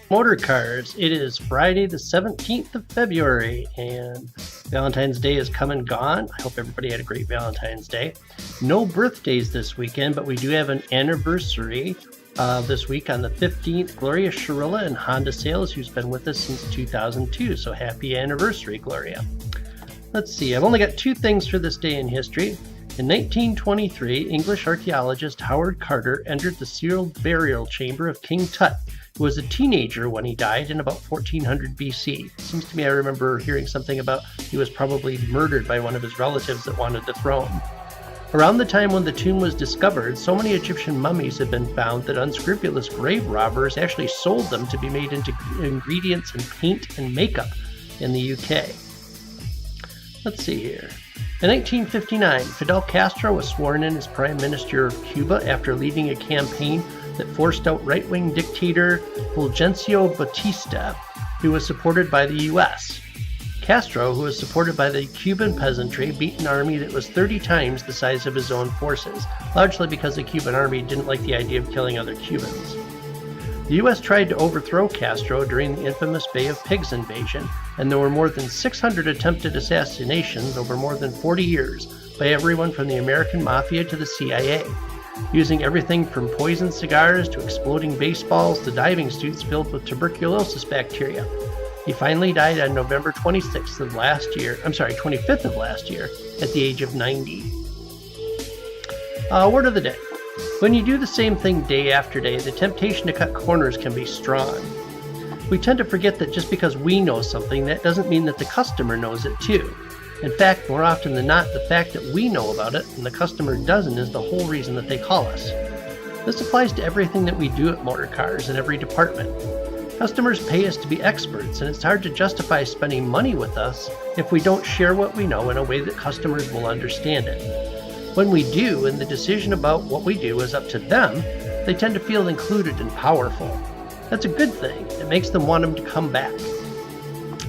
Motor cars. It is Friday the 17th of February and Valentine's Day is come and gone. I hope everybody had a great Valentine's Day. No birthdays this weekend, but we do have an anniversary this week on the 15th. Gloria Shirilla in Honda Sales, who's been with us since 2002. So happy anniversary, Gloria. Let's see, I've only got two things for this day in history. In 1923, English archaeologist Howard Carter entered the sealed burial chamber of King Tut, who was a teenager when he died in about 1400 BC. Seems to me I remember hearing something about he was probably murdered by one of his relatives that wanted the throne. Around the time when the tomb was discovered, so many Egyptian mummies had been found that unscrupulous grave robbers actually sold them to be made into ingredients in paint and makeup in the UK. Let's see here. In 1959, Fidel Castro was sworn in as Prime Minister of Cuba after leading a campaign that forced out right-wing dictator Fulgencio Batista, who was supported by the U.S. Castro, who was supported by the Cuban peasantry, beat an army that was 30 times the size of his own forces, largely because the Cuban army didn't like the idea of killing other Cubans. The U.S. tried to overthrow Castro during the infamous Bay of Pigs invasion, and there were more than 600 attempted assassinations over more than 40 years by everyone from the American Mafia to the CIA, using everything from poisoned cigars to exploding baseballs to diving suits filled with tuberculosis bacteria. He finally died on November 25th of last year, at the age of 90. Word of the day. When you do the same thing day after day, the temptation to cut corners can be strong. We tend to forget that just because we know something, that doesn't mean that the customer knows it too. In fact, more often than not, the fact that we know about it and the customer doesn't is the whole reason that they call us. This applies to everything that we do at Motor Cars in every department. Customers pay us to be experts, and it's hard to justify spending money with us if we don't share what we know in a way that customers will understand it. When we do, and the decision about what we do is up to them, they tend to feel included and powerful. That's a good thing. It makes them want them to come back.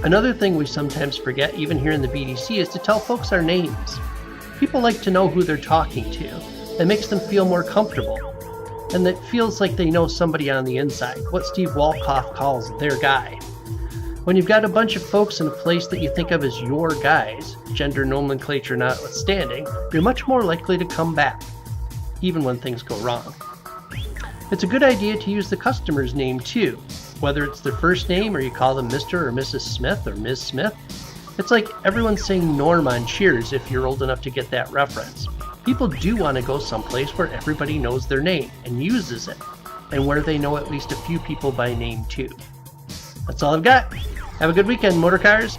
Another thing we sometimes forget, even here in the BDC, is to tell folks our names. People like to know who they're talking to. It makes them feel more comfortable. And it feels like they know somebody on the inside, what Steve Wolkoff calls their guy. When you've got a bunch of folks in a place that you think of as your guys, gender nomenclature notwithstanding, you're much more likely to come back, even when things go wrong. It's a good idea to use the customer's name too, whether it's their first name or you call them Mr. or Mrs. Smith or Ms. Smith. It's like everyone saying Norm on Cheers if you're old enough to get that reference. People do want to go someplace where everybody knows their name and uses it, and where they know at least a few people by name too. That's all I've got. Have a good weekend, Motor Cars.